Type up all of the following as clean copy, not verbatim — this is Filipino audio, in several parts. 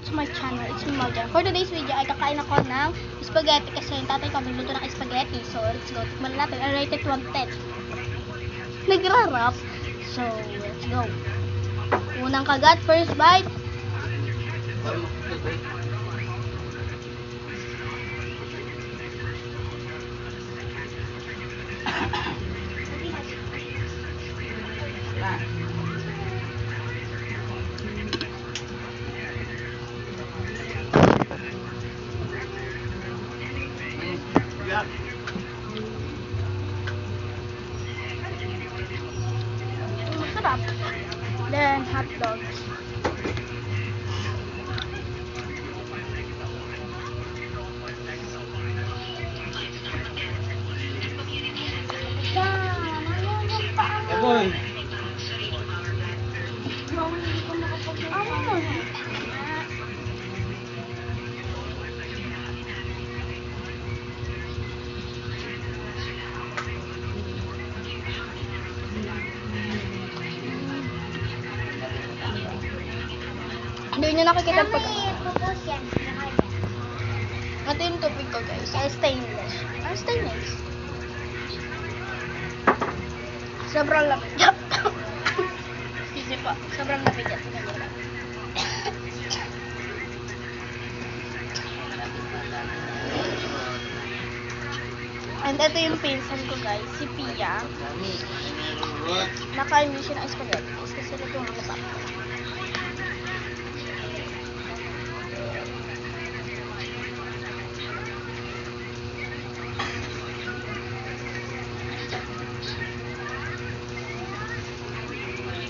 to my channel. It's me, Marjan. For today's video ay kakain ako ng spaghetti kasi yung tatay ko nagluto ng spaghetti. So, let's go. Tikman natin. I rated 110. Nagrarap. So, let's go. Unang kagat, first bite. Masarap. Then, hot dogs. Boy. Hindi nyo nakikita pag... Ito yung tubig ko, guys. Stainless. Stainless. Sobrang lapit. Excuse me po. Sobrang lapit yan. And ito yung pinsan ko, guys. Si Pia. Nakain din siya ng spaghetti. Kasi ito yung mga papa.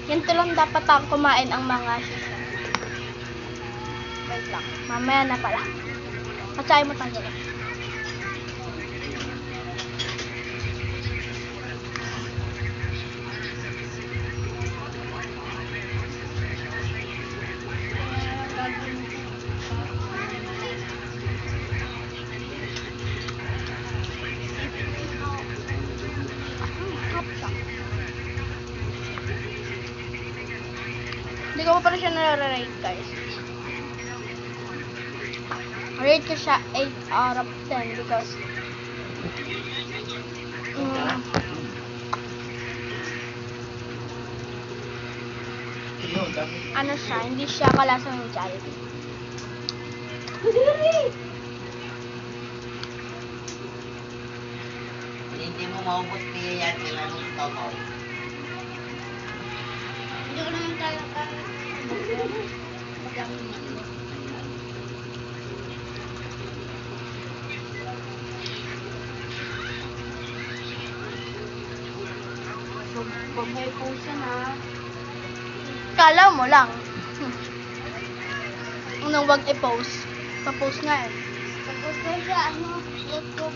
Ganito lang dapat ang kumain ang mga sisa. Wait lang. Mamaya na pala. Patsahin mo tayo. Hindi ko pa rin siya nare-rate, guys. Rate ko siya 8 out of 10 because ano siya, hindi siya kalasa ng Jollibee. Hindi mo maubos niya yan sila nung tamaw. Hindi ko naman talaga Pag may post yan, ha? Kala mo lang. Unang wag i-post. Pa-post nga eh. Pa-post nga siya, YouTube.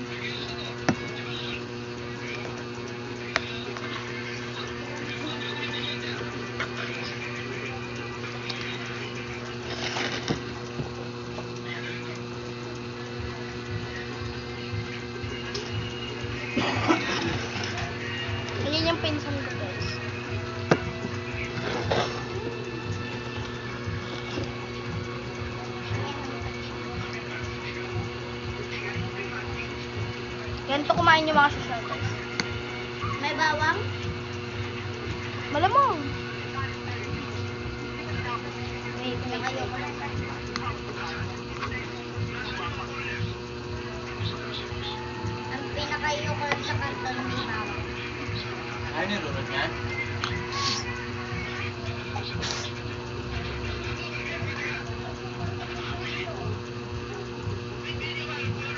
Ayan yung pinsan ko, guys. Ganito kumain yung mga social, guys. May bawang? Malamang. Wait. Ang pinakayo ko sa kanto ng bawang. Ano yung lulot niya?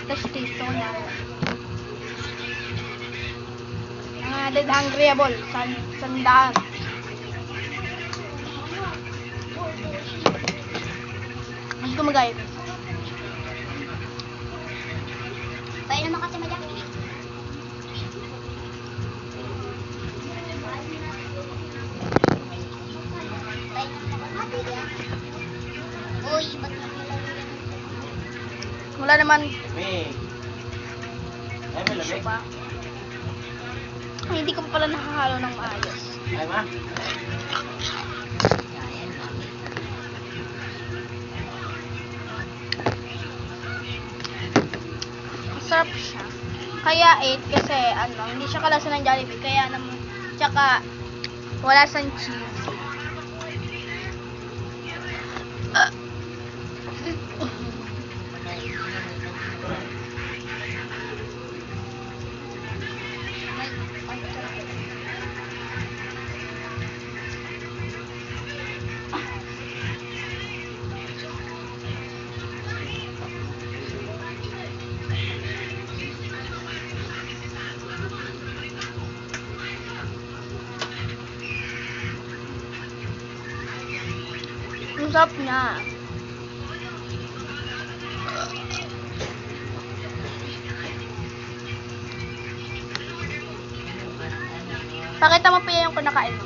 Tapos dito na. Dead hungry abol. Sandaan. Mas gumagayot. Pwede naman kasi malaki. Uy, ba't wala naman. Lamig. Ay, may lamig. Ay, hindi ko pala nakahalo ng maayos. Ay, ma. masarap siya. Kaya 8 kasi ano, hindi siya kalasa ng Jollibee. Kaya naman, tsaka wala siyang cheese. Ang sarap niya. Pakita mo pa yung kinakain mo.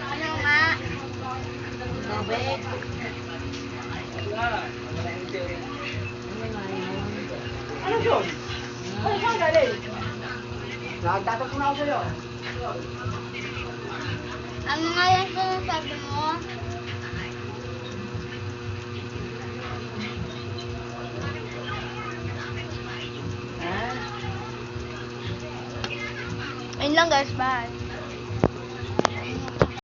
Ano nga? Tubig. Ano yun? Ano saan galing? Nagtatak na ako sa'yo. Ano nga yung sinasabi mo? Ayun lang guys, bye.